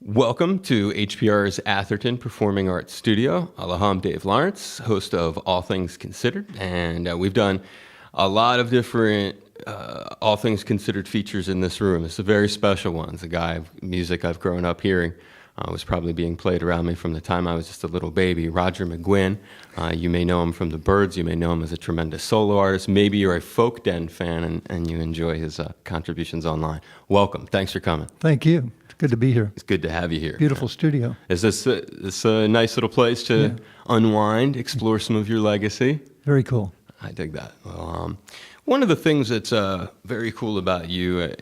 Welcome to HPR's Atherton Performing Arts Studio. I'm Dave Lawrence, host of All Things Considered, and we've done a lot of different All Things Considered features in this room. It's a very special one. It's a guy of music I've grown up hearing. Was probably being played around me from the time I was just a little baby. Roger McGuinn. You may know him from the Byrds. You may know him as a tremendous solo artist. Maybe you're a Folk Den fan and you enjoy his contributions online. Welcome. Thanks for coming. Thank you. It's good to be here. It's good to have you here. Beautiful studio. Is this a nice little place to unwind, explore some of your legacy? Very cool. I dig that. Well, one of the things that's very cool about you,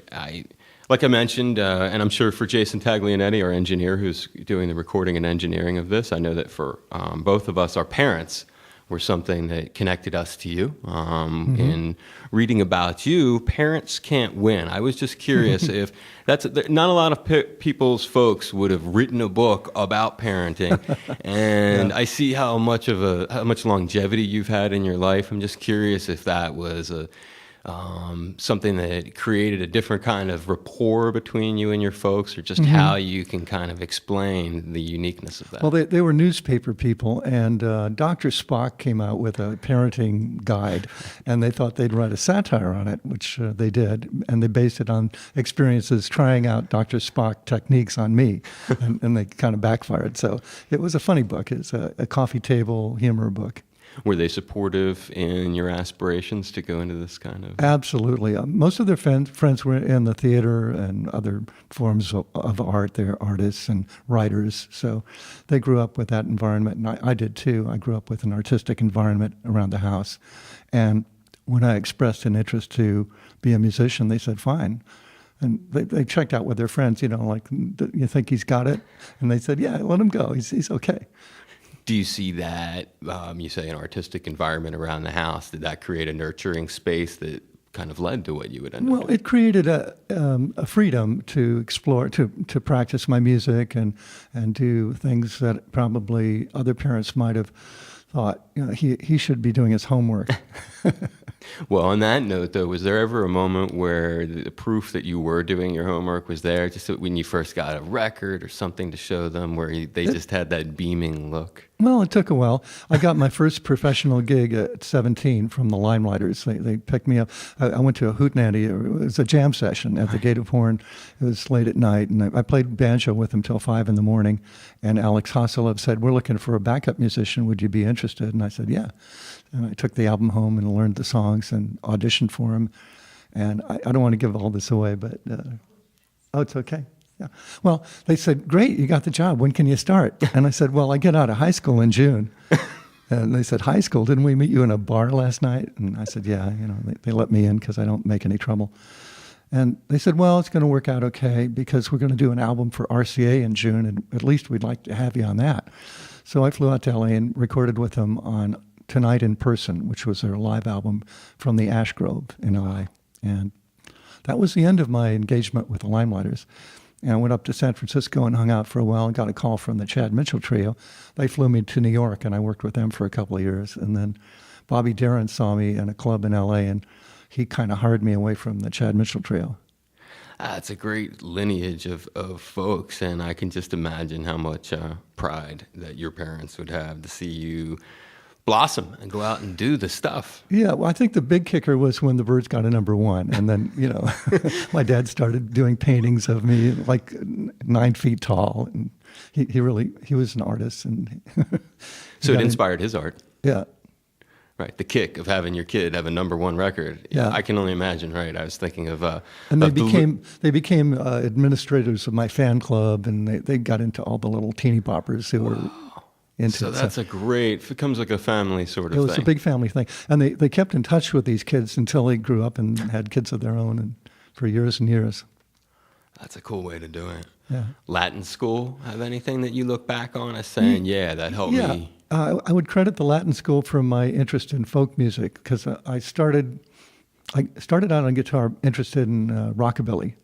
like I mentioned, and I'm sure for Jason Taglianetti, our engineer who's doing the recording and engineering of this, I know that for both of us, our parents were something that connected us to you. In reading about you, parents can't win. I was just curious if not a lot of people's folks would have written a book about parenting, and I see how much longevity you've had in your life. I'm just curious if that was something that created a different kind of rapport between you and your folks, or just how you can kind of explain the uniqueness of that. Well, they were newspaper people, and Dr. Spock came out with a parenting guide, and they thought they'd write a satire on it, which they did, and they based it on experiences trying out Dr. Spock techniques on me, and they kind of backfired. So it was a funny book. It's a coffee table humor book. Were they supportive in your aspirations to go into this kind of? Absolutely. Most of their friends were in the theater and other forms of art. They're artists and writers, so they grew up with that environment, and I did too. I grew up with an artistic environment around the house, and when I expressed an interest to be a musician, they said, fine. And they checked out with their friends, like, you think he's got it? And they said, yeah, let him go. He's okay. Do you see that, you say an artistic environment around the house, did that create a nurturing space that kind of led to what you would end up doing? Well, it created a freedom to explore, to practice my music and do things that probably other parents might have thought, he should be doing his homework. Well, on that note, though, was there ever a moment where the proof that you were doing your homework was there, just when you first got a record or something to show them, where they just had that beaming look? Well, it took a while. I got my first professional gig at 17 from the Limelighters. They picked me up. I went to a hootenanny. It was a jam session at the Gate of Horn. It was late at night, and I played banjo with them till 5 in the morning. And Alex Hasselov said, we're looking for a backup musician. Would you be interested? And I said, yeah. And I took the album home and learned the songs and auditioned for him. And I don't want to give all this away, but it's okay. Yeah. Well, they said, great, you got the job. When can you start? And I said, well, I get out of high school in June. And they said, high school? Didn't we meet you in a bar last night? And I said, yeah, they let me in because I don't make any trouble. And they said, well, it's going to work out okay because we're going to do an album for RCA in June, and at least we'd like to have you on that. So I flew out to LA and recorded with them on Tonight in Person, which was their live album from the Ash Grove in LA. And that was the end of my engagement with the Limelighters. And I went up to San Francisco and hung out for a while and got a call from the Chad Mitchell Trio. They flew me to New York, and I worked with them for a couple of years. And then Bobby Darin saw me in a club in L.A., and he kind of hired me away from the Chad Mitchell Trio. It's a great lineage of folks, and I can just imagine how much pride that your parents would have to see you blossom and go out and do the stuff. Yeah, well, I think the big kicker was when the Byrds got a #1, and then my dad started doing paintings of me like 9 feet tall, and he was an artist, and so it inspired his art. Yeah, right. The kick of having your kid have a #1 record. Yeah, I can only imagine. Right. I was thinking of and they became administrators of my fan club, and they got into all the little teeny boppers who were. So that's a great, it becomes like a family sort of thing. It was a big family thing. And they kept in touch with these kids until they grew up and had kids of their own, and for years and years. That's a cool way to do it. Yeah. Latin school, have anything that you look back on as saying, that helped me? I would credit the Latin school for my interest in folk music, because I started out on guitar interested in rockabilly,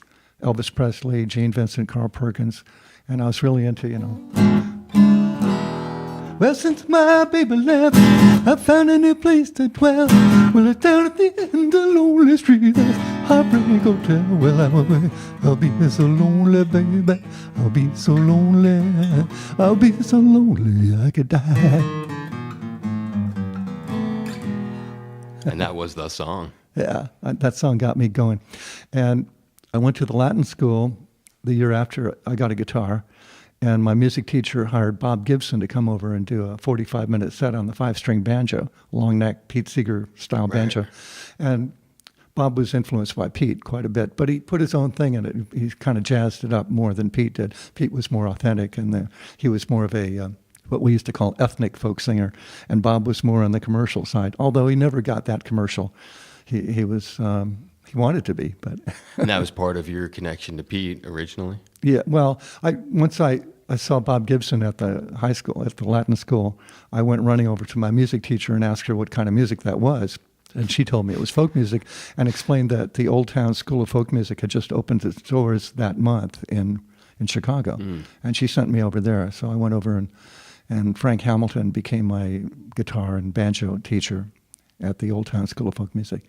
Elvis Presley, Gene Vincent, Carl Perkins, and I was really into, Well, since my baby left, I found a new place to dwell. Well, it's down at the end of the lonely street. There's Heartbreak Hotel, well, I'll be so lonely, baby. I'll be so lonely. I'll be so lonely I could die. And that was the song. Yeah, that song got me going. And I went to the Latin school the year after I got a guitar, and my music teacher hired Bob Gibson to come over and do a 45-minute set on the 5-string banjo, long neck, Pete Seeger style banjo. And Bob was influenced by Pete quite a bit, but he put his own thing in it. He kind of jazzed it up more than Pete did. Pete was more authentic, and he was more of a what we used to call ethnic folk singer, and Bob was more on the commercial side, although he never got that commercial. He was he wanted to be, but And that was part of your connection to Pete originally? yeah. Well, once I saw Bob Gibson at the high school, at the Latin school, I went running over to my music teacher and asked her what kind of music that was. And she told me it was folk music, and explained that the Old Town School of Folk Music had just opened its doors that month in Chicago. And she sent me over there. So I went over, and Frank Hamilton became my guitar and banjo teacher at the Old Town School of Folk Music.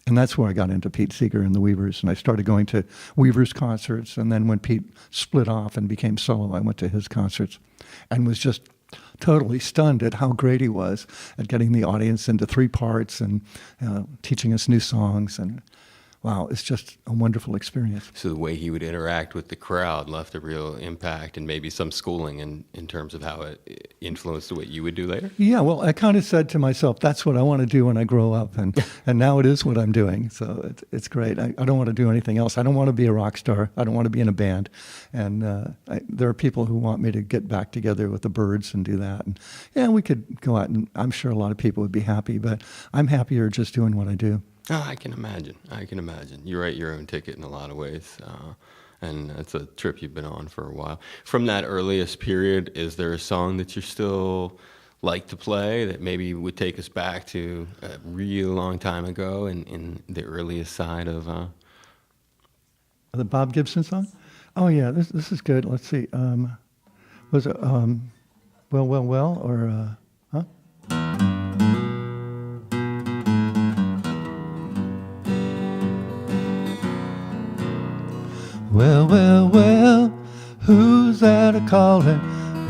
And that's where I got into Pete Seeger and the Weavers. And I started going to Weavers concerts. And then when Pete split off and became solo, I went to his concerts and was just totally stunned at how great he was at getting the audience into 3 parts and teaching us new songs. And wow, it's just a wonderful experience. So the way he would interact with the crowd left a real impact, and maybe some schooling in terms of how it influenced the way you would do later? Yeah, well, I kind of said to myself, that's what I want to do when I grow up, and now it is what I'm doing. So it's great. I don't want to do anything else. I don't want to be a rock star. I don't want to be in a band. And there are people who want me to get back together with the Byrds and do that. And yeah, we could go out, and I'm sure a lot of people would be happy, but I'm happier just doing what I do. Oh, I can imagine. You write your own ticket in a lot of ways, and it's a trip you've been on for a while. From that earliest period, is there a song that you still like to play that maybe would take us back to a real long time ago in the earliest side of... The Bob Gibson song? Oh, yeah, this is good. Let's see. Was it Well, or... huh? Well, who's that a-calling?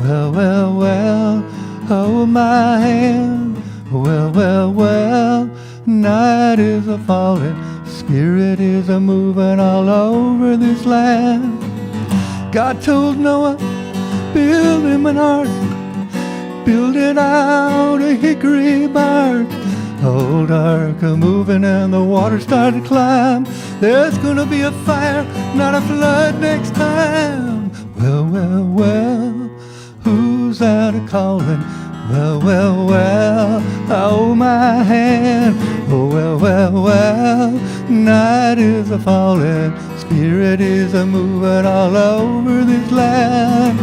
Well, hold my hand. Well, night is a-falling, spirit is a-moving all over this land. God told Noah, build him an ark, build it out a hickory bark. Old ark a-moving and the water started to climb. There's gonna be a fire, not a flood next time. Well, who's that a-calling? Well, hold my hand. Well, night is a-falling, spirit is a-moving all over this land.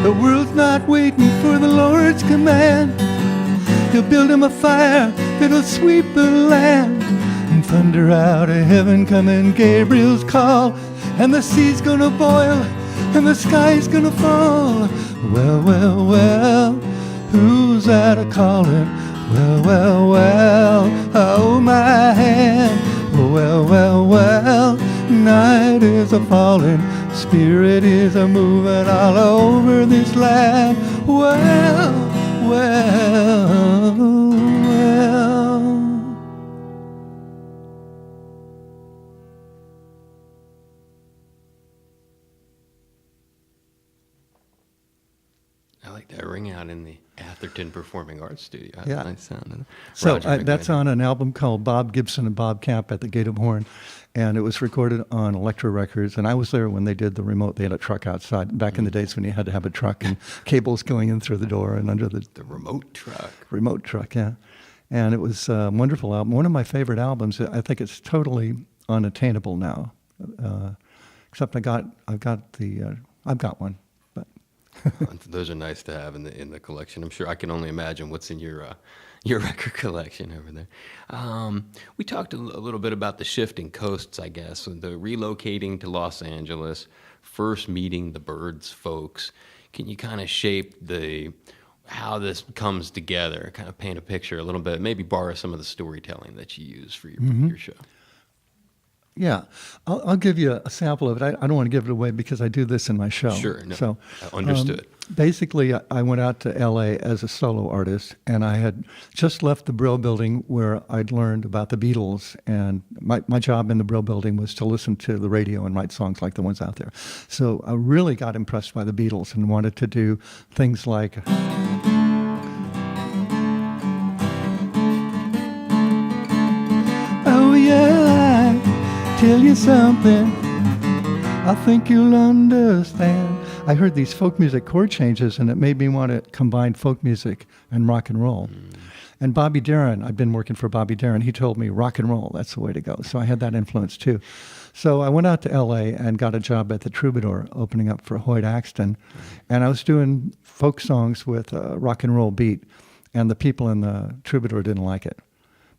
The world's not waiting for the Lord's command. He'll build him a fire that'll sweep the land. And thunder out of heaven coming Gabriel's call. And the sea's gonna boil and the sky's gonna fall. Well, who's that a-calling? Well, hold my hand. Well, night is a-falling, spirit is a-moving all over this land. Well. I like that ring out in the Atherton Performing Arts Studio. That's Yeah. a nice sound. So Roger that's McGuinn. on an album called Bob Gibson and Bob Camp at the Gate of Horn. And it was recorded on Elektra Records. And I was there when they did the remote. They had a truck outside back in the days when you had to have a truck and cables going in through the door and under the remote truck. Remote truck, yeah. And it was a wonderful album. One of my favorite albums. I think it's totally unattainable now. Except I've got one. But Those are nice to have in the collection. I'm sure I can only imagine what's in your record collection over there. We talked a little bit about the shifting coasts, I guess, and the relocating to Los Angeles, first meeting the Byrds folks. Can you kind of shape how this comes together, kind of paint a picture a little bit, maybe borrow some of the storytelling that you use for your show? Yeah, I'll give you a sample of it. I don't want to give it away because I do this in my show. Sure, no, So, understood. Basically, I went out to L.A. as a solo artist, and I had just left the Brill Building where I'd learned about the Beatles. And my job in the Brill Building was to listen to the radio and write songs like the ones out there. So I really got impressed by the Beatles and wanted to do things like... Oh yeah, I tell you something, I think you'll understand. I heard these folk music chord changes, and it made me want to combine folk music and rock and roll. And Bobby Darin, I've been working for Bobby Darin, he told me rock and roll, that's the way to go. So I had that influence too. So I went out to L.A. and got a job at the Troubadour, opening up for Hoyt Axton. And I was doing folk songs with a rock and roll beat, and the people in the Troubadour didn't like it.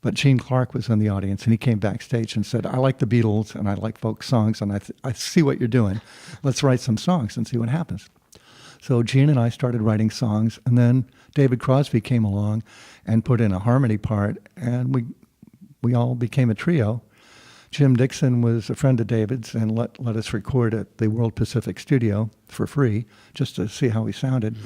But Gene Clark was in the audience, and he came backstage and said, I like the Beatles, and I like folk songs, and I see what you're doing. Let's write some songs and see what happens. So Gene and I started writing songs, and then David Crosby came along and put in a harmony part, and we all became a trio. Jim Dixon was a friend of David's and let us record at the World Pacific Studio for free, just to see how we sounded.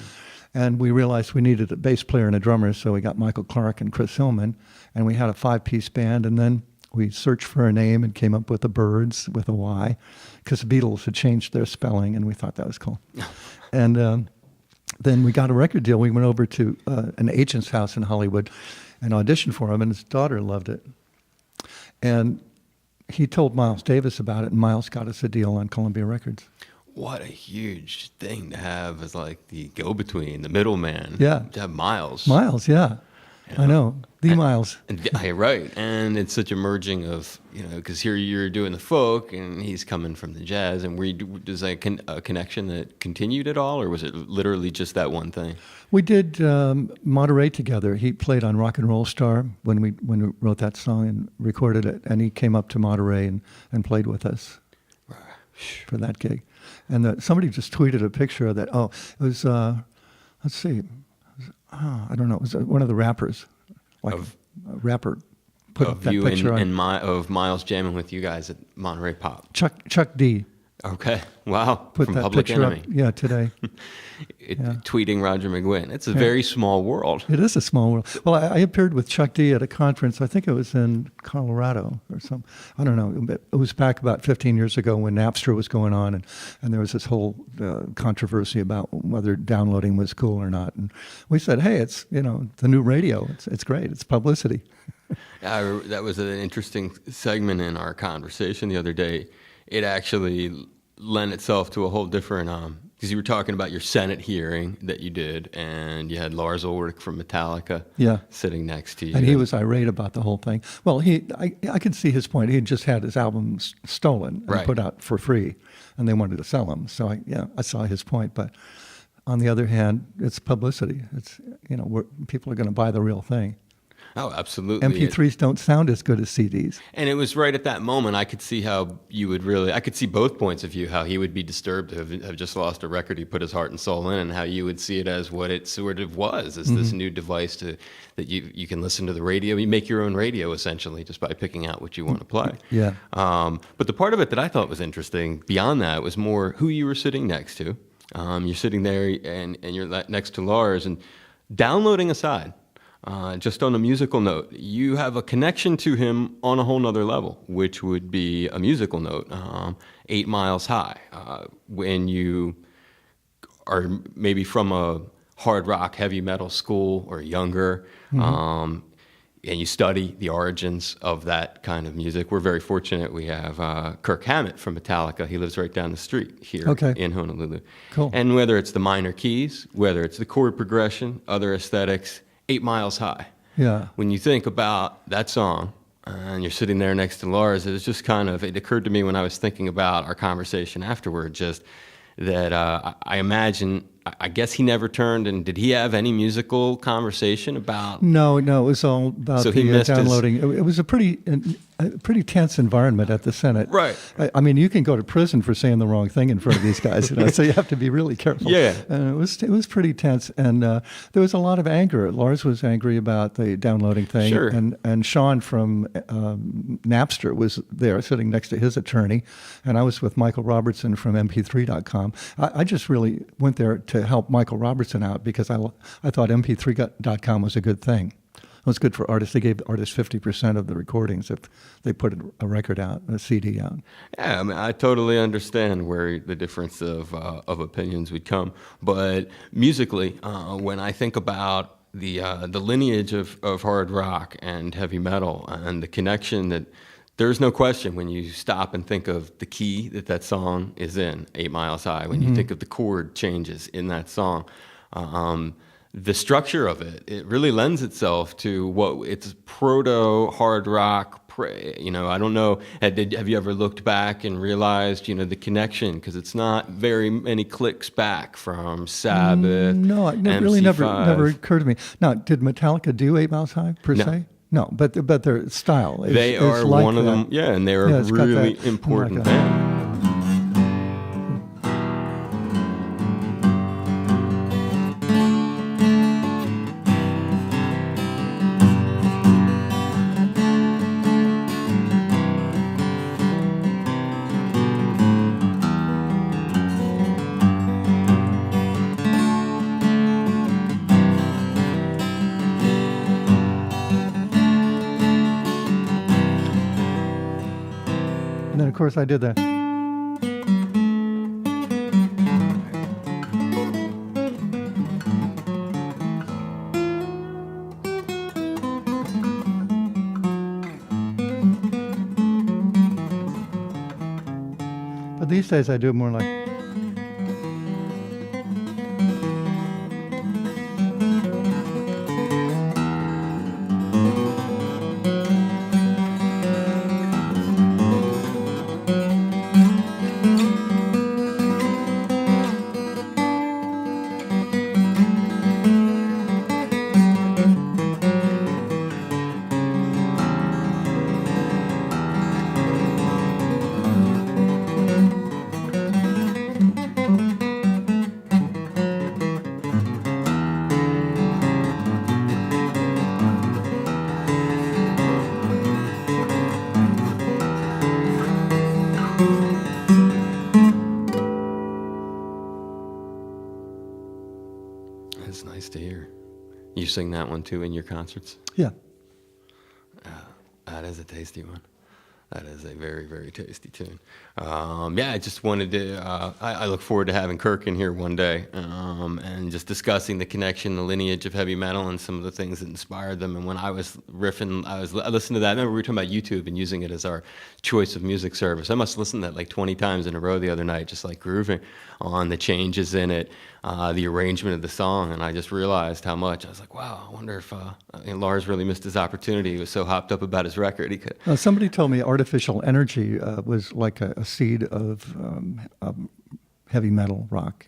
And we realized we needed a bass player and a drummer, so we got Michael Clark and Chris Hillman, and we had a 5-piece band, and then we searched for a name and came up with the Byrds with a Y, because the Beatles had changed their spelling, and we thought that was cool. And then we got a record deal. We went over to an agent's house in Hollywood and auditioned for him, and his daughter loved it. And he told Miles Davis about it, and Miles got us a deal on Columbia Records. What a huge thing to have as like the go-between, the middleman. Yeah. To have Miles. Miles, yeah. I know. Miles. Yeah, right. And it's such a merging of, because here you're doing the folk and he's coming from the jazz. And does a connection that continued at all, or was it literally just that one thing? We did Monterey together. He played on Rock and Roll Star when we wrote that song and recorded it. And he came up to Monterey and played with us for that gig. And somebody just tweeted a picture of that. Oh, it was, let's see. I don't know. It was one of the rappers. A rapper put up that picture of Miles jamming with you guys at Monterey Pop. Chuck D. Okay. Wow. Put From that Public picture Enemy. up. Yeah, today. Tweeting Roger McGuinn. It's a very small world. It is a small world. Well, I appeared with Chuck D at a conference. I think it was in Colorado or something. I don't know. It was back about 15 years ago when Napster was going on, and there was this whole controversy about whether downloading was cool or not. And we said, hey, it's the new radio. It's great. It's publicity. That was an interesting segment in our conversation the other day. It actually lent itself to a whole different, because you were talking about your Senate hearing that you did, and you had Lars Ulrich from Metallica sitting next to you. And he was irate about the whole thing. Well, I could see his point. He had just had his albums stolen and put out for free, and they wanted to sell them. So I saw his point. But on the other hand, it's publicity. It's, people are going to buy the real thing. Oh, absolutely. MP3s don't sound as good as CDs. And it was right at that moment I could see how you would I could see both points of view, how he would be disturbed to have just lost a record he put his heart and soul in, and how you would see it as what it sort of was, as this new device that you can listen to the radio. You make your own radio, essentially, just by picking out what you want to play. Yeah. But the part of it that I thought was interesting beyond that was more who you were sitting next to. You're sitting there and you're next to Lars, and downloading aside, just on a musical note, you have a connection to him on a whole nother level, which would be a musical note, 8 Miles High. When you are maybe from a hard rock, heavy metal school or younger, and you study the origins of that kind of music, we're very fortunate. We have Kirk Hammett from Metallica. He lives right down the street here in Honolulu. Cool. And whether it's the minor keys, whether it's the chord progression, other aesthetics, 8 Miles High. Yeah. When you think about that song and you're sitting there next to Lars, it occurred to me when I was thinking about our conversation afterward, just that I imagine, I guess he never turned, and did he have any musical conversation about? No, it was all about So he missed downloading. It was a pretty a pretty tense environment at the Senate. Right. I mean, you can go to prison for saying the wrong thing in front of these guys, so you have to be really careful. Yeah. And it was pretty tense, and there was a lot of anger. Lars was angry about the downloading thing, Sure. and Sean from Napster was there sitting next to his attorney, and I was with Michael Robertson from MP3.com. I just really went there to help Michael Robertson out because I thought MP3.com was a good thing. It was good for artists. They gave artists 50% of the recordings if they put a record out, a CD out. Yeah, I mean, I totally understand where the difference of opinions would come. But musically, when I think about the lineage of hard rock and heavy metal and the connection that there's no question when you stop and think of the key that song is in, 8 Miles High, when you think of the chord changes in that song, the structure of it really lends itself to what it's proto hard rock. I don't know. Have you ever looked back and realized, the connection? Because it's not very many clicks back from Sabbath. No, it really never occurred to me. Now, did Metallica do 8 Miles High per se? No, but their style is They are like one of that. them. Yeah, and they're a really important band. And then, of course, I did that. But these days I do more like. It's nice to hear. You sing that one too in your concerts? Yeah. That is a tasty one. That is a very, very tasty tune. I just wanted to, I look forward to having Kirk in here one day and just discussing the connection, the lineage of heavy metal and some of the things that inspired them. And when I was riffing, I listened to that. I remember we were talking about YouTube and using it as our choice of music service. I must have listened to that like 20 times in a row the other night, just like grooving on the changes in it, the arrangement of the song. And I just realized how much. I was like, wow, I wonder if Lars really missed his opportunity. He was so hopped up about his record. He could. Somebody told me artificial energy was like a seed of heavy metal rock,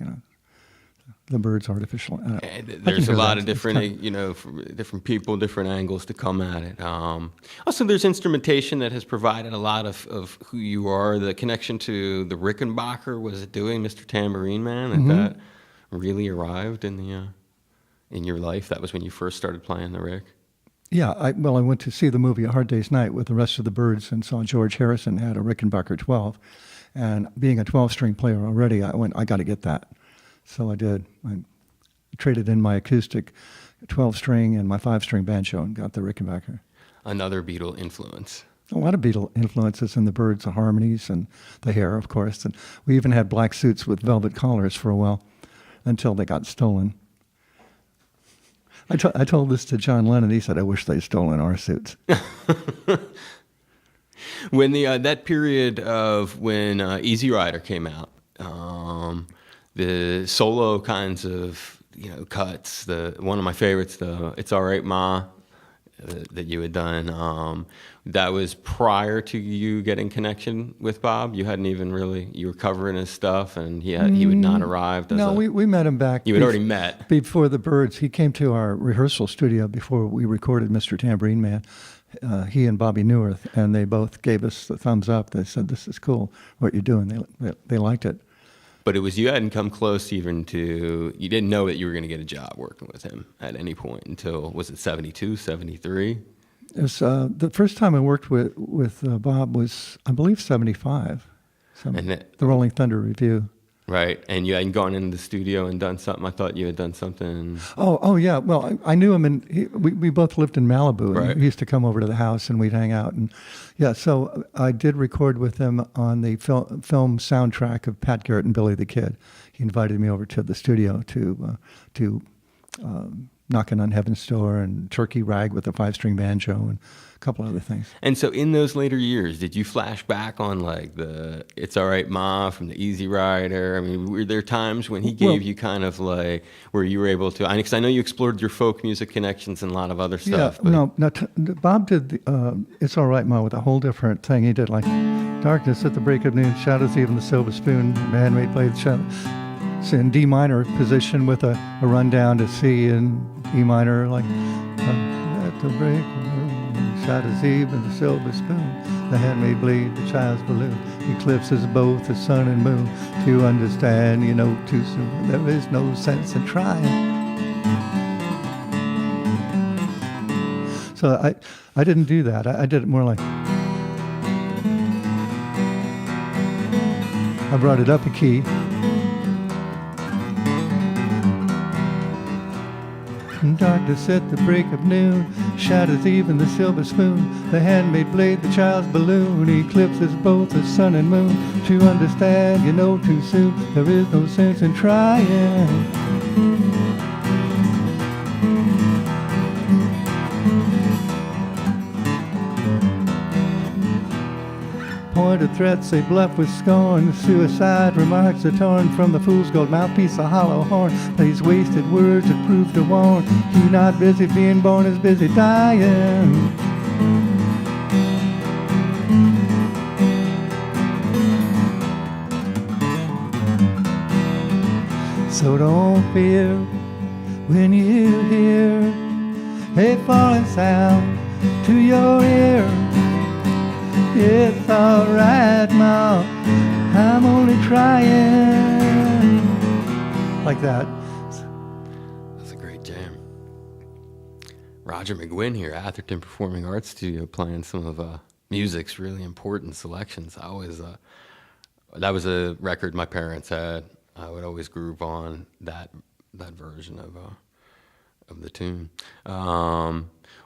the Byrds artificial. There's a lot of different, different people, different angles to come at it. Also, there's instrumentation that has provided a lot of who you are. The connection to the Rickenbacker, was it doing Mr. Tambourine Man? That really arrived in your life? That was when you first started playing the Rick? Yeah, I went to see the movie A Hard Day's Night with the rest of the Byrds and saw George Harrison had a Rickenbacker 12. And being a 12-string player already, I got to get that. So I did. I traded in my acoustic 12-string and my 5-string banjo and got the Rickenbacker. Another Beatle influence. A lot of Beatle influences in the Byrds, the harmonies and the hair, of course. And we even had black suits with velvet collars for a while until they got stolen. I told this to John Lennon. He said, "I wish they'd stolen our suits." When that period of when Easy Rider came out, the solo kinds of cuts. One of my favorites, the "It's All Right, Ma," that you had done. That was prior to you getting connection with Bob. You hadn't even really. You were covering his stuff, and he had not arrived. We met him back. You had already met before the Byrds. He came to our rehearsal studio before we recorded Mr. Tambourine Man. he and Bobby Newirth, and they both gave us the thumbs up. They said, "This is cool, what you're doing." They liked it. But it was, you hadn't come close even to, you didn't know that you were going to get a job working with him at any point until, was it 72, 73? It was, the first time I worked with Bob was, I believe, 75. And The Rolling Thunder Review. right, and you hadn't gone into the studio and done something. I thought you had done something. Oh yeah. Well, I knew him, and we both lived in Malibu. And Right. he used to come over to the house, and we'd hang out. And yeah, so I did record with him on the film soundtrack of Pat Garrett and Billy the Kid. He invited me over to the studio to Knockin' on Heaven's Door and Turkey Rag with a 5-string banjo and a couple other things. And so in those later years, did you flash back on like the It's All Right Ma from the Easy Rider? I mean, were there times when he gave you kind of like, where you were able to, because I know you explored your folk music connections and a lot of other stuff. Yeah, Bob did the, It's All Right Ma with a whole different thing. He did like Darkness at the Break of Noon, Shadows Even the Silver Spoon, Man-Made Blade, Shadow. In D minor position with a rundown to C in E minor, like at the break of noon, shadows even the silver spoon, the handmade blade, the child's balloon, eclipses both the sun and moon. To understand, you know, too soon. There is no sense in trying. So I didn't do that. I did it more like I brought it up a key. Darkness at the break of noon, shadows even the silver spoon, the handmade blade, the child's balloon, eclipses both the sun and moon. To understand, you know too soon, there is no sense in trying. Pointed threats they bluff with scorn, suicide remarks are torn from the fool's gold mouthpiece, a hollow horn plays wasted words that prove to warn. He not busy being born is busy dying. So don't fear when you hear a falling sound to your ear. It's all right, Mom, I'm only trying. Like that. That's a great jam. Roger McGuinn here, Atherton Performing Arts Studio, playing some of music's really important selections. I always, that was a record my parents had. I would always groove on that version of the tune.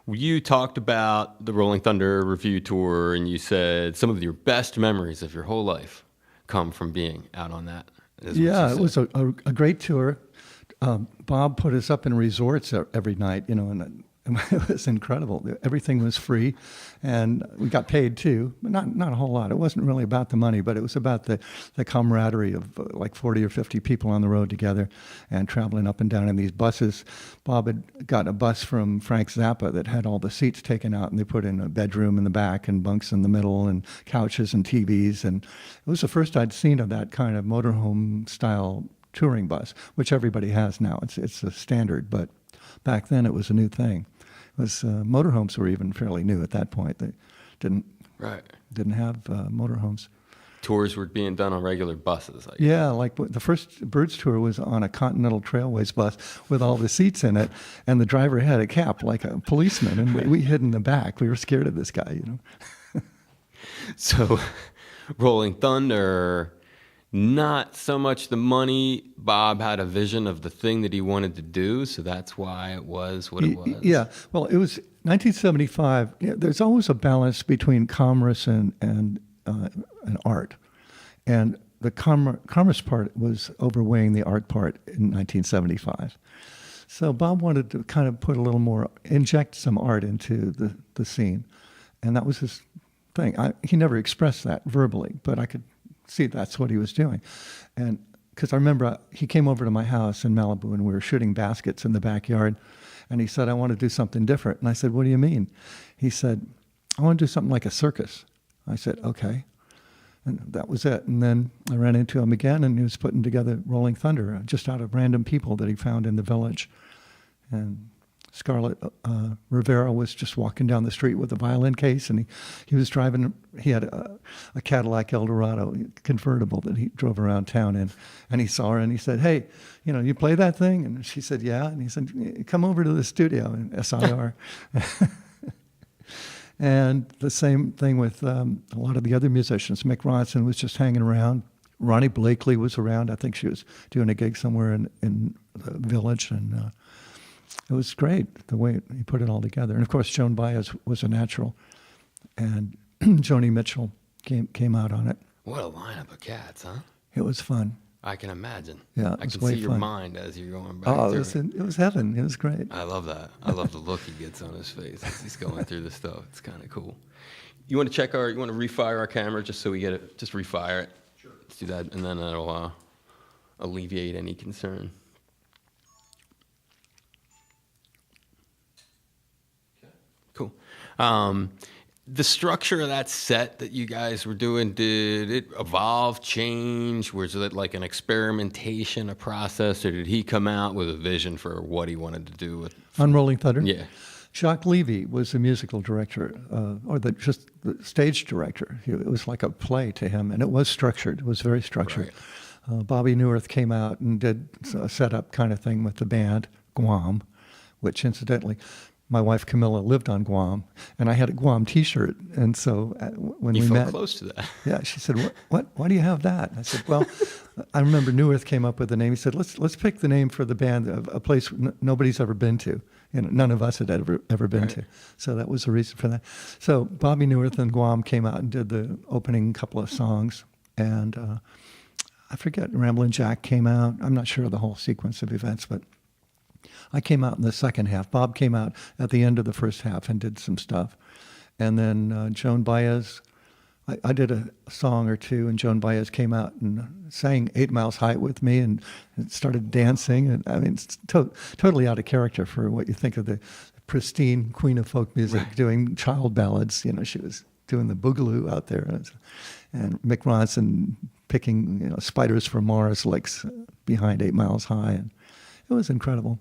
You talked about the Rolling Thunder Review Tour, and you said some of your best memories of your whole life come from being out on that. Yeah, it was a great tour. Bob put us up in resorts every night, you know, and it was incredible. Everything was free, and we got paid too, but not a whole lot. It wasn't really about the money, but it was about the camaraderie of like 40 or 50 people on the road together and traveling up and down in these buses. Bob had got a bus from Frank Zappa that had all the seats taken out, and they put in a bedroom in the back and bunks in the middle and couches and TVs. And it was the first I'd seen of that kind of motorhome style touring bus, which everybody has now. It's a standard, but back then it was a new thing. Motorhomes were even fairly new at that point. They didn't have motorhomes. Tours were being done on regular buses. Yeah, like the first Byrds tour was on a Continental Trailways bus with all the seats in it, and the driver had a cap like a policeman, and we hid in the back. We were scared of this guy, you know. So, Rolling Thunder, not so much the money. Bob had a vision of the thing that he wanted to do, so that's why it was what it was. Yeah, well, it was 1975. Yeah, there's always a balance between commerce and art, and the commerce part was overweighing the art part in 1975. So Bob wanted to kind of put a little more, inject some art into the scene, and that was his thing. He never expressed that verbally, but I could see that's what he was doing. And because I remember he came over to my house in Malibu, and we were shooting baskets in the backyard, and he said, "I want to do something different." And I said, "What do you mean?" He said, "I want to do something like a circus." I said, "Okay." And that was it. And then I ran into him again, and he was putting together Rolling Thunder just out of random people that he found in the village. And Scarlett Rivera was just walking down the street with a violin case, and he was driving. He had a Cadillac Eldorado convertible that he drove around town in, and he saw her and he said, "Hey, you play that thing?" And she said, "Yeah." And he said, "Come over to the studio in SIR." And the same thing with a lot of the other musicians. Mick Ronson was just hanging around. Ronnie Blakely was around. I think she was doing a gig somewhere in the Village, and it was great the way he put it all together. And of course, Joan Baez was a natural, and Joni Mitchell came out on it. What a lineup of cats, huh? It was fun. I can imagine. Yeah, I can way see your fun. mind as you're going back. Oh, through it was heaven. It was great. I love that. I love the look he gets on his face as he's going through the stuff. It's kind of cool. You want to refire our camera just so we get it? Just refire it. Sure. Let's do that, and then that'll alleviate any concern. Cool. The structure of that set that you guys were doing, did it evolve, change? Was it like an experimentation, a process, or did he come out with a vision for what he wanted to do with? On Rolling Thunder? Yeah. Jacques Levy was the musical director, or just the stage director. It was like a play to him, and it was structured. It was very structured. Right. Bobby Newirth came out and did a setup kind of thing with the band, Guam, which incidentally, my wife Camilla lived on Guam, and I had a Guam T-shirt, and so when we met, you felt close to that. Yeah, she said, "What? Why do you have that?" And I said, "Well, I remember Newirth came up with the name. He said, let's pick the name for the band of a place nobody's ever been to. None of us had ever been right. to. So that was the reason for that. So Bobby Newirth and Guam came out and did the opening couple of songs, and I forget, Ramblin' Jack came out. I'm not sure of the whole sequence of events, but I came out in the second half. Bob came out at the end of the first half and did some stuff. And then Joan Baez, I did a song or two, and Joan Baez came out and sang 8 Miles High with me and started dancing. And I mean, it's totally out of character for what you think of the pristine queen of folk music right. doing child ballads. She was doing the boogaloo out there. And Mick Ronson picking Spiders from Mars licks behind 8 Miles High. And it was incredible.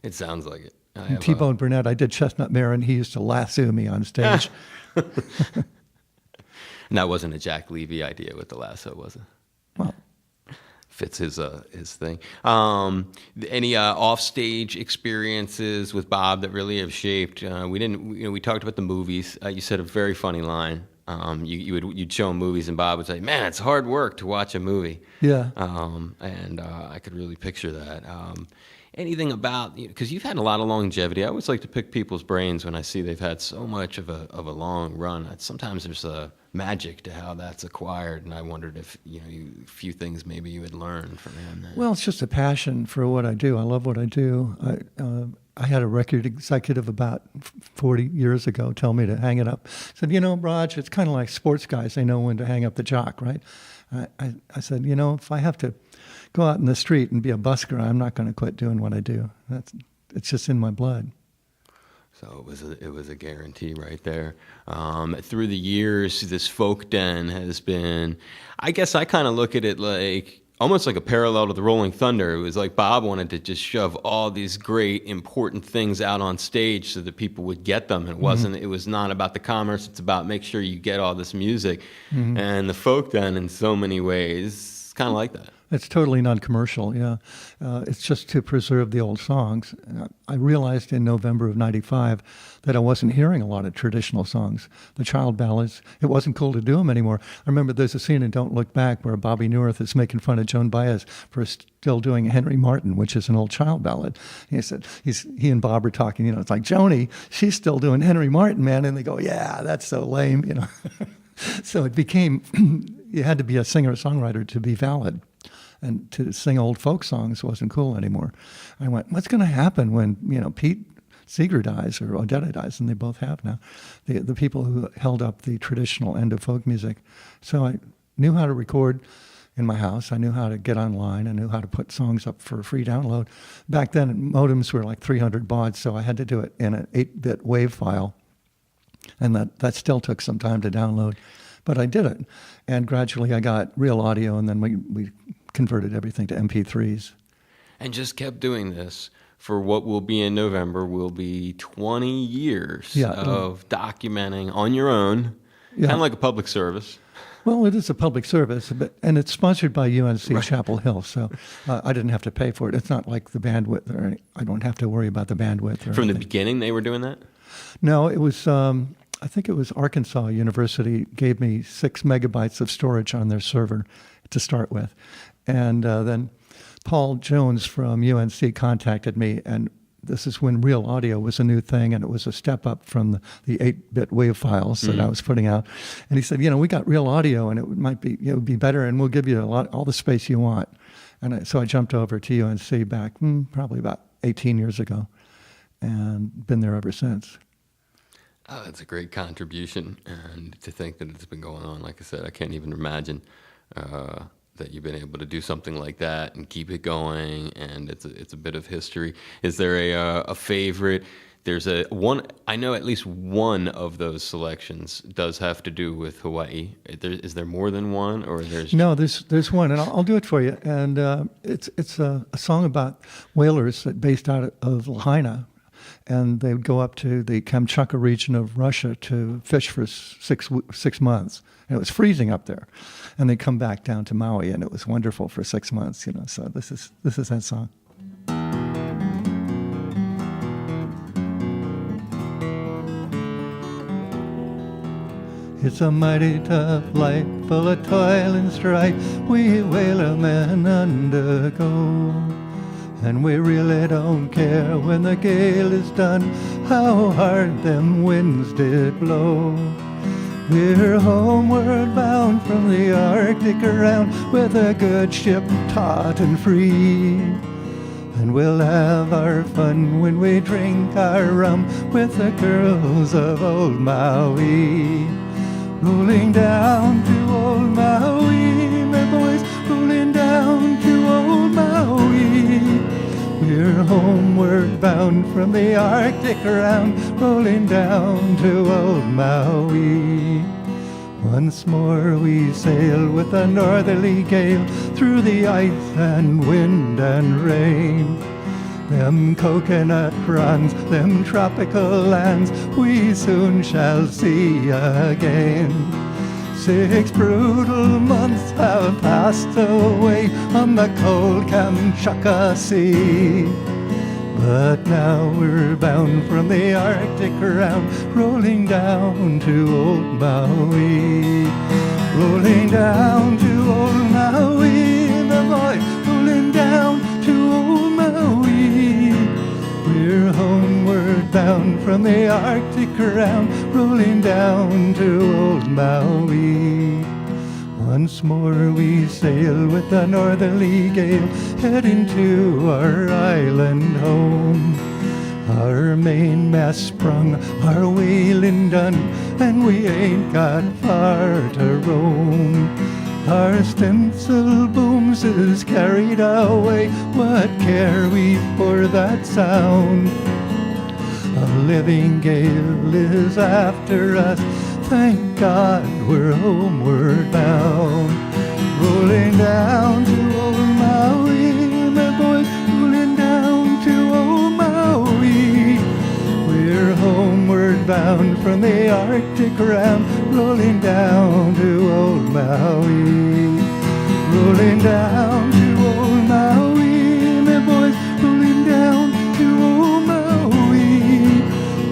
It sounds like it. T-Bone Burnett, I did Chestnut Mare, and he used to lasso me on stage. And that wasn't a Jack Levy idea with the lasso, was it? Well, fits his thing. Any offstage experiences with Bob that really have shaped? We talked about the movies. You said a very funny line. You'd show him movies, and Bob would say, "Man, it's hard work to watch a movie." Yeah. And I could really picture that. Anything about, because you've had a lot of longevity. I always like to pick people's brains when I see they've had so much of a long run. Sometimes there's a magic to how that's acquired, and I wondered if a few things maybe you had learned from him. Well, it's just a passion for what I do. I love what I do. I had a record executive about 40 years ago tell me to hang it up. Said, Raj, it's kind of like sports guys. They know when to hang up the jock, right? I said, if I have to go out in the street and be a busker, I'm not going to quit doing what I do. It's just in my blood. So it was a guarantee right there. Through the years, this folk den has been, I guess I kind of look at it like almost like a parallel to the Rolling Thunder. It was like Bob wanted to just shove all these great, important things out on stage so that people would get them. It wasn't. Mm-hmm. It was not about the commerce. It's about make sure you get all this music. Mm-hmm. And the folk den, in so many ways, is kind of like that. It's totally non-commercial, yeah. It's just to preserve the old songs. I realized in November of '95 that I wasn't hearing a lot of traditional songs. The child ballads, it wasn't cool to do them anymore. I remember there's a scene in Don't Look Back where Bobby Newirth is making fun of Joan Baez for still doing Henry Martin, which is an old child ballad. He said, he and Bob are talking, it's like, Joni, she's still doing Henry Martin, man. And they go, yeah, that's so lame, So it became, you had to be a singer-songwriter to be valid. And to sing old folk songs wasn't cool anymore. I went, what's going to happen when, Pete Seeger dies or Odetta dies, and they both have now, the people who held up the traditional end of folk music. So I knew how to record in my house. I knew how to get online. I knew how to put songs up for free download. Back then, modems were like 300 baud, so I had to do it in an 8-bit WAV file. And that still took some time to download. But I did it. And gradually I got real audio, and then we converted everything to MP3s. And just kept doing this for what will be in November will be 20 years Yeah. of documenting on your own, Yeah. kind of like a public service. Well, it is a public service, and it's sponsored by UNC Right. Chapel Hill, so I didn't have to pay for it. It's not like the bandwidth, I don't have to worry about the bandwidth. Or From the anything. beginning, they were doing that? No, it was, I think it was Arkansas University gave me 6 megabytes of storage on their server to start with. And then Paul Jones from UNC contacted me, and this is when real audio was a new thing, and it was a step up from the 8-bit WAV files that I was putting out. And he said, we got real audio, and it might be, it would be better, and we'll give you all the space you want. And so I jumped over to UNC back probably about 18 years ago, and been there ever since. Oh, that's a great contribution, and to think that it's been going on, like I said, I can't even imagine that you've been able to do something like that and keep it going, and it's a bit of history. Is there a favorite? There's one. I know at least one of those selections does have to do with Hawaii. Is there more than one, or there's No, there's one, and I'll do it for you. And it's a song about whalers that based out of Lahaina, and they would go up to the Kamchatka region of Russia to fish for 6 months. And it was freezing up there, and they come back down to Maui, and it was wonderful for 6 months. So this is that song. It's a mighty tough life, full of toil and strife, we whalermen undergo. And we really don't care when the gale is done, how hard them winds did blow. We're homeward bound from the Arctic around, with a good ship taut and free. And we'll have our fun when we drink our rum with the girls of old Maui. Rolling down to old Maui, my boys, rolling down to old Maui. We're homeward bound from the Arctic around, rolling down to old Maui. Once more we sail with a northerly gale through the ice and wind and rain. Them coconut prawns, them tropical lands, we soon shall see again. 6 brutal months have passed away on the cold Kamchatka Sea. But now we're bound from the Arctic around, rolling down to old Maui. Rolling down to old Maui, the boy, rolling down to old Maui. We're homeward bound from the Arctic around, rolling down to old Maui. Once more we sail with a northerly gale, heading to our island home. Our mainmast sprung, our whaling done, and we ain't got far to roam. Our stencil booms is carried away, what care we for that sound? A living gale is after us, thank God we're homeward bound. Rolling down to old Maui, my boys, rolling down to old Maui. We're homeward bound from the Arctic around, rolling down to old Maui. Rolling down to old Maui, my boys, rolling down to old Maui.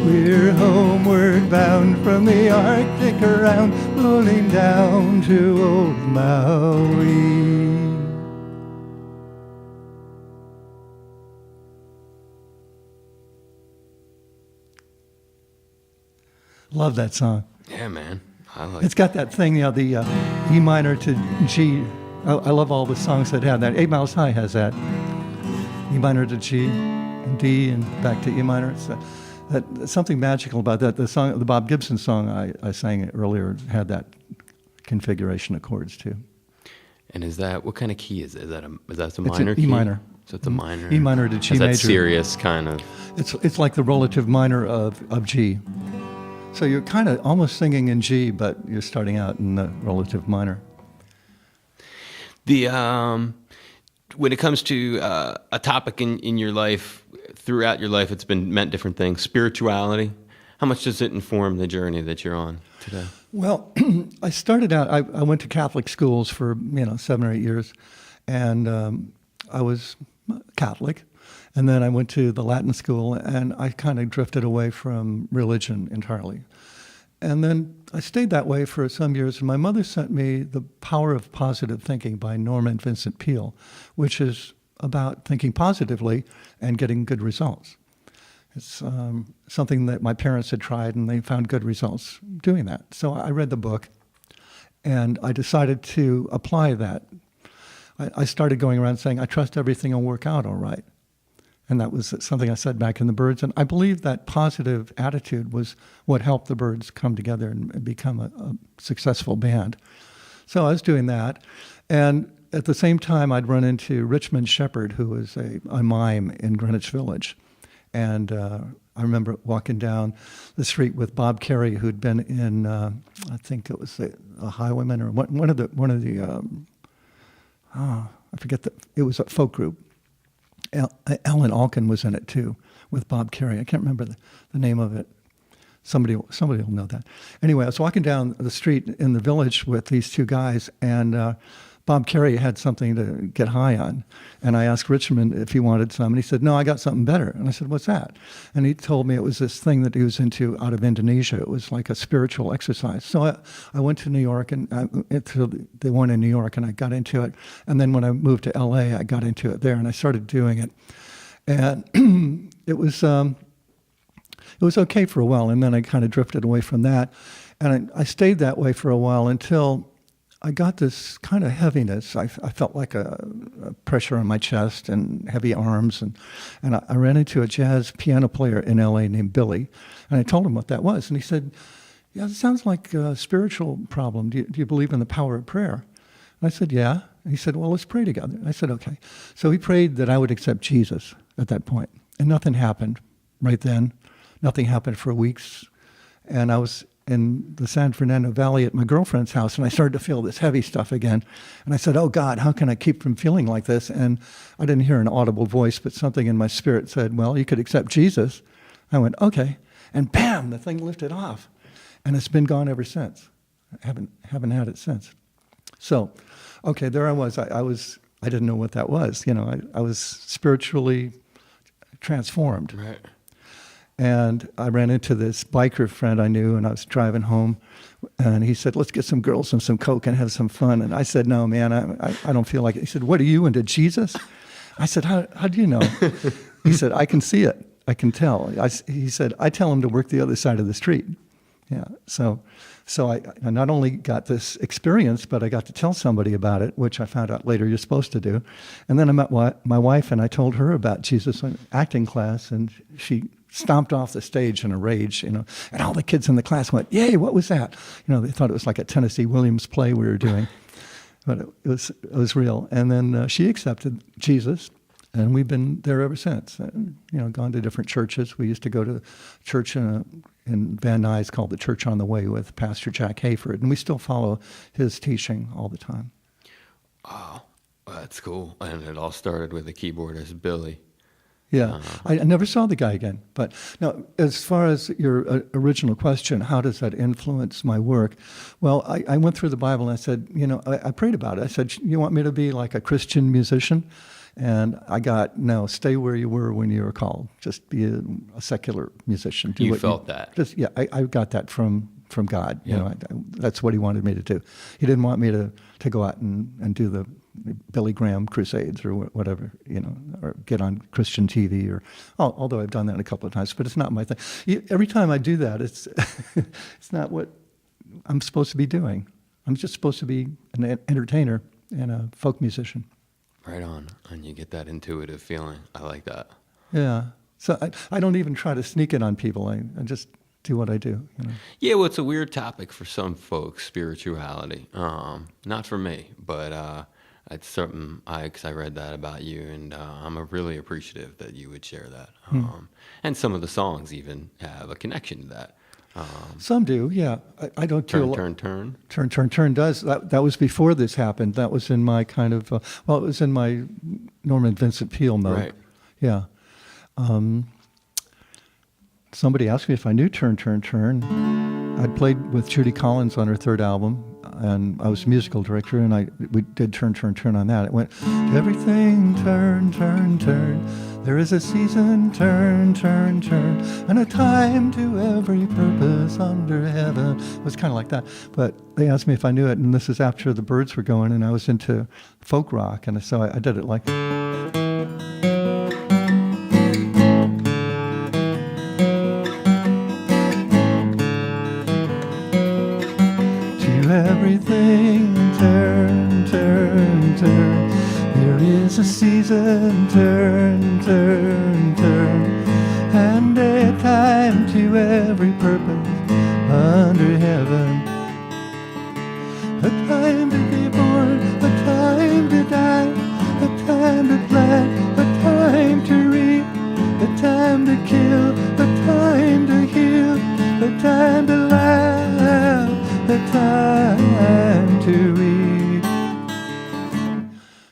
We're homeward bound from the Arctic around, rolling down to old Maui. Love that song. Yeah, man. I like It's got that thing, the E minor to G. I love all the songs that have that. 8 Miles High has that. E minor to G and D and back to E minor. There's something magical about that. The song, the Bob Gibson song I sang earlier, had that configuration of chords too. And is that, what kind of key is it? Is that a It's minor an key? E minor. So it's a minor. E minor to G Is that major. serious kind of? It's like the relative minor of G. So you're kind of almost singing in G, but you're starting out in the relative minor. The when it comes to a topic in your life, throughout your life, it's been meant different things. Spirituality, how much does it inform the journey that you're on today? Well, I started out, I went to Catholic schools for, 7 or 8 years, and I was Catholic. And then I went to the Latin school, and I kind of drifted away from religion entirely. And then I stayed that way for some years, and my mother sent me The Power of Positive Thinking by Norman Vincent Peale, which is about thinking positively and getting good results. It's something that my parents had tried, and they found good results doing that. So I read the book, and I decided to apply that. I started going around saying, I trust everything will work out all right. And that was something I said back in the Byrds. And I believe that positive attitude was what helped the Byrds come together and become a successful band. So I was doing that. And at the same time, I'd run into Richmond Shepard, who was a mime in Greenwich Village. And I remember walking down the street with Bob Carey, who'd been in, I think it was a Highwayman or one of the I forget it was a folk group. Alan Alkin was in it too, with Bob Carey. I can't remember the name of it. Somebody will know that. Anyway, I was walking down the street in the village with these two guys, and Bob Carey had something to get high on. And I asked Richmond if he wanted some, and he said, no, I got something better. And I said, what's that? And he told me it was this thing that he was into out of Indonesia. It was like a spiritual exercise. So I went to New York, and to the one in New York, and I got into it. And then when I moved to LA, I got into it there, and I started doing it. And it was okay for a while, and then I kind of drifted away from that. And I stayed that way for a while until I got this kind of heaviness. I felt like a pressure on my chest and heavy arms. And I ran into a jazz piano player in L.A. named Billy, and I told him what that was. And he said, yeah, it sounds like a spiritual problem. Do you believe in the power of prayer? And I said, yeah. And he said, well, let's pray together. And I said, okay. So he prayed that I would accept Jesus at that point. And nothing happened right then. Nothing happened for weeks. And I was in the San Fernando Valley at my girlfriend's house, and I started to feel this heavy stuff again. And I said, oh, God, how can I keep from feeling like this? And I didn't hear an audible voice, but something in my spirit said, well, you could accept Jesus. I went, okay. And bam, the thing lifted off. And it's been gone ever since. I haven't had it since. So, okay, there I was. I didn't know what that was. I was spiritually transformed. Right. And I ran into this biker friend I knew, and I was driving home, and he said, let's get some girls and some Coke and have some fun. And I said, no, man, I don't feel like it. He said, what are you, into Jesus? I said, how do you know? He said, I can see it. I can tell. He said, I tell him to work the other side of the street. Yeah. So I not only got this experience, but I got to tell somebody about it, which I found out later you're supposed to do. And then I met my wife, and I told her about Jesus in acting class, and she stomped off the stage in a rage, and all the kids in the class went, yay, what was that? They thought it was like a Tennessee Williams play we were doing, but it was real. And then she accepted Jesus, and we've been there ever since. Gone to different churches. We used to go to a church in Van Nuys called the Church on the Way with Pastor Jack Hayford, and we still follow his teaching all the time. Oh, that's cool. And it all started with the keyboardist, Billy. Yeah, I never saw the guy again. But now, as far as your original question, how does that influence my work? Well, I went through the Bible, and I said, I prayed about it. I said, you want me to be like a Christian musician? And I got, no, stay where you were when you were called. Just be a secular musician. You felt that? I got that from God. Yeah. That's what he wanted me to do. He didn't want me to go out and do the Billy Graham crusades or whatever, or get on Christian TV, although I've done that a couple of times, but it's not my thing. Every time I do that, it's not what I'm supposed to be doing. I'm just supposed to be an entertainer and a folk musician. Right on. And you get that intuitive feeling. I like that. Yeah. So I don't even try to sneak it on people. I just do what I do. Yeah, well, it's a weird topic for some folks, spirituality. Not for me, but it's something because I read that about you, and I'm really appreciative that you would share that. And some of the songs even have a connection to that. Some do, yeah. I don't do a lot. Turn does. That was before this happened. That was in my kind of, it was in my Norman Vincent Peale mode. Right. Yeah. somebody asked me if I knew Turn, Turn, Turn. I'd played with Judy Collins on her third album, and I was musical director, and we did Turn, Turn, Turn on that. It went, everything turn, turn, turn. There is a season, turn, turn, turn, and a time to every purpose under heaven. It was kind of like that. But they asked me if I knew it, and this is after the Byrds were going, and I was into folk rock, and so I did it like... Everything turn, turn, turn. There is a season, turn, turn, turn, and a time to every purpose under heaven. A time to be born, a time to die, a time to plant, a time to reap, a time to kill, a time to heal, a time to laugh, a time to read.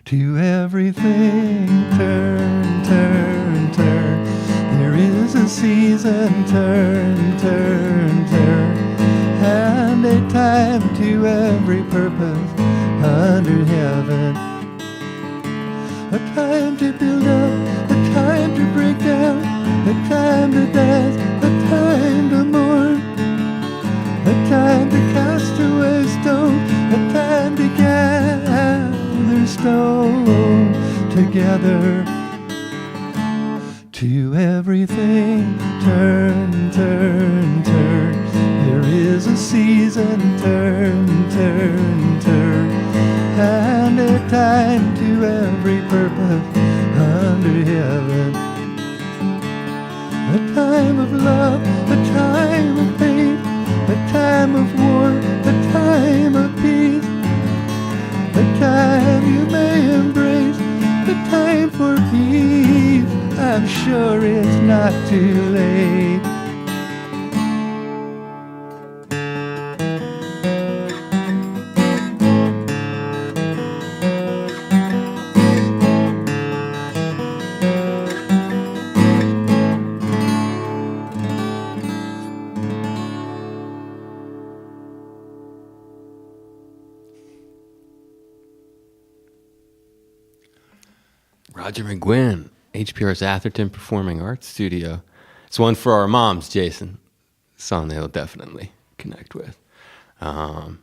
To everything turn, turn, turn. There is a season, turn, turn, turn, and a time to every purpose under heaven. A time to build up, a time to break down, a time to dance, a time to mourn, a time to cast away stone, a time to gather stone together. To everything turn, turn, turn. There is a season, turn, turn, turn, and a time to every purpose under heaven. A time of love, a time of pain, a time of war, a time of peace, a time you may embrace, a time for peace. I'm sure it's not too late. Roger McGuinn, HPR's Atherton Performing Arts Studio. It's one for our moms, Jason. Song they'll definitely connect with. You've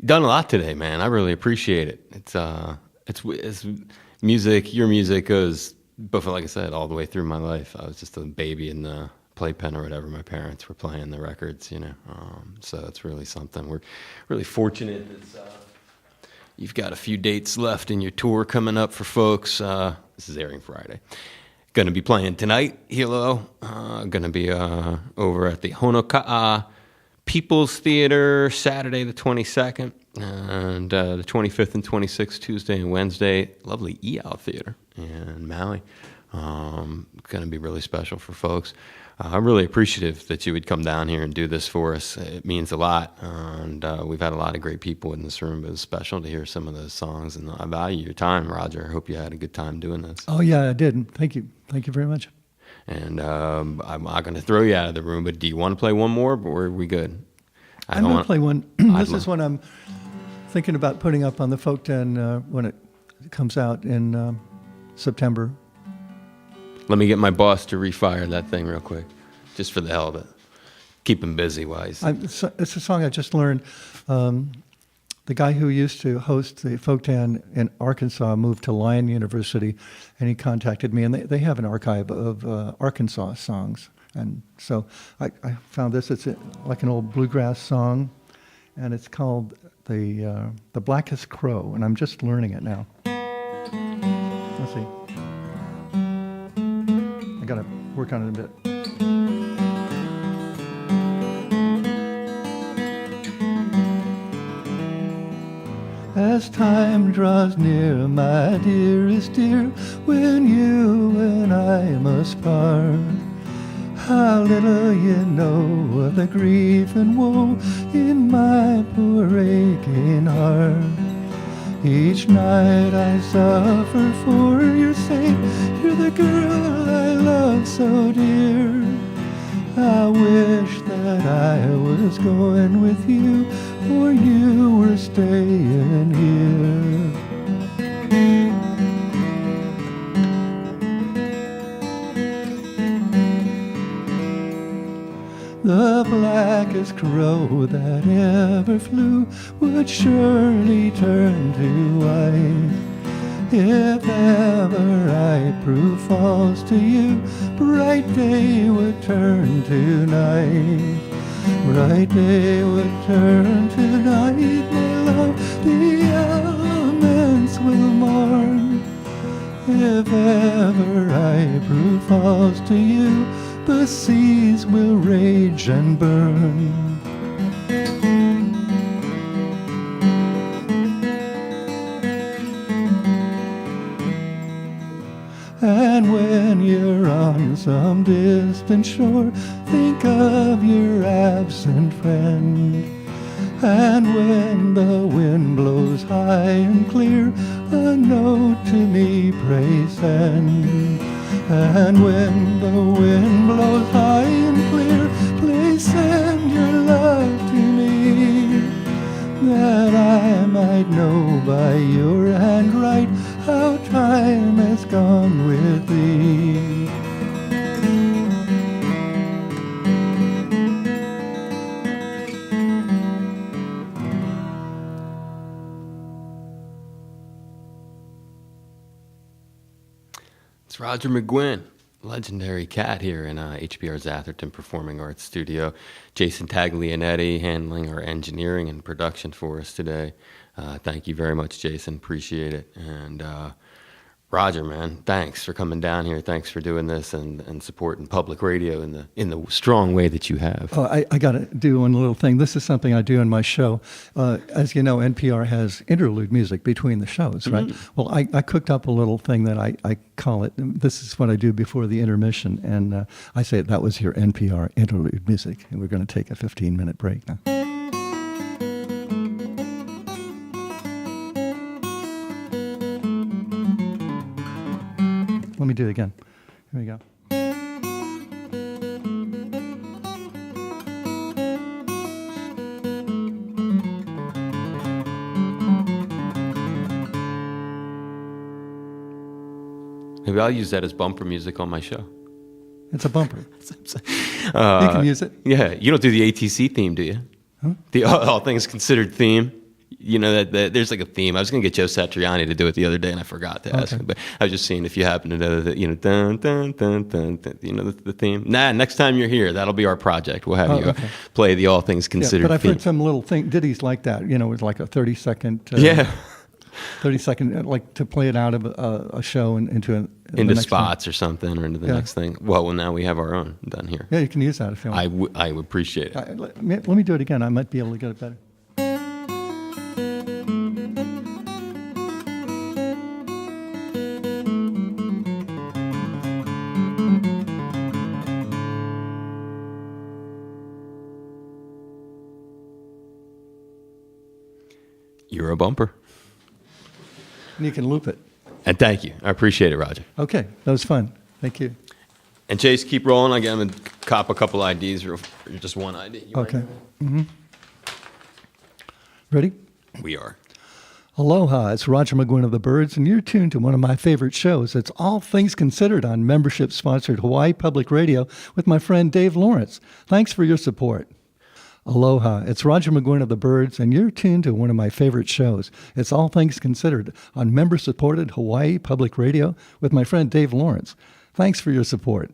done a lot today, man. I really appreciate it. It's music. Your music goes, but like I said, all the way through my life. I was just a baby in the playpen or whatever. My parents were playing the records, you know. So it's really something. We're really fortunate. You've got a few dates left in your tour coming up for folks. This is airing Friday. Going to be playing tonight, Hilo. Going to be over at the Honoka'a People's Theater Saturday the 22nd, and the 25th and 26th, Tuesday and Wednesday, lovely EOW Theater in Maui. Going to be really special for folks. I'm really appreciative that you would come down here and do this for us. It means a lot, and we've had a lot of great people in this room. It was special to hear some of those songs, and I value your time, Roger. I hope you had a good time doing this. Oh, yeah, I did. Thank you. Thank you very much. And I'm not going to throw you out of the room, but do you want to play one more, or are we good? I'm going to play one. This is one I'm thinking about putting up on the Folk Den when it comes out in September. Let me get my boss to refire that thing real quick, just for the hell of it. Keep him busy while he's... It's a song I just learned. The guy who used to host the Folk Den in Arkansas moved to Lyon University, and he contacted me, and they have an archive of Arkansas songs. And so I found this. It's like an old bluegrass song, and it's called The Blackest Crow, and I'm just learning it now. Let's see. I got to work on it a bit. As time draws near, my dearest dear, when you and I must part, how little you know of the grief and woe in my poor aching heart. Each night I suffer for your sake. You're the girl I love. so dear. I wish that I was going with you, or you were staying here. The blackest crow that ever flew would surely turn to white. If ever I prove false to you, bright day would turn to night. Bright day would turn to night, my love, the elements will mourn. If ever I prove false to you, the seas will rage and burn. And when you're on some distant shore, think of your absent friend. And when the wind blows high and clear, a note to me pray send. And when the wind blows high and clear, please send your love to me, that I might know by your handwrite how time has gone with thee. It's Roger McGuinn, legendary cat here in HBR's Atherton Performing Arts Studio. Jason Taglianetti handling our engineering and production for us today. Thank you very much, Jason. Appreciate it. And Roger, man, thanks for coming down here. Thanks for doing this and supporting public radio in the strong way that you have. Oh, I got to do one little thing. This is something I do in my show. As you know, NPR has interlude music between the shows, right? Mm-hmm. Well, I cooked up a little thing that I call it. This is what I do before the intermission. And I say that was your NPR interlude music. And we're going to take a 15-minute break now. Let me do it again. Here we go. Maybe I'll use that as bumper music on my show. It's a bumper. You You can use it. Yeah, you don't do the ATC theme, do you? Huh? The all things considered theme. You know that there's like a theme. I was gonna get Joe Satriani to do it the other day, and I forgot to ask him. But I was just seeing if you happen to know that, dun dun dun dun, dun you know the theme. Nah, next time you're here, that'll be our project. We'll have you play the all things considered. Yeah, but I've theme. heard some little ditties like that. With like a 30-second. 30-second, like to play it out of a show and into spots or something, or into the next thing. Well, now we have our own done here. Yeah, you can use that if you want. I would appreciate it. Let me do it again. I might be able to get it better. You're a bumper. And you can loop it. And thank you. I appreciate it, Roger. Okay, that was fun. Thank you. And Chase, keep rolling. I'm going to cop a couple IDs or just one ID. Okay. Mm-hmm. Ready? We are. Aloha, it's Roger McGuinn of the Byrds, and you're tuned to one of my favorite shows. It's All Things Considered on membership-sponsored Hawaii Public Radio with my friend Dave Lawrence. Thanks for your support. Aloha, it's Roger McGuinn of the Byrds, and you're tuned to one of my favorite shows. It's All Things Considered on member-supported Hawaii Public Radio with my friend Dave Lawrence. Thanks for your support.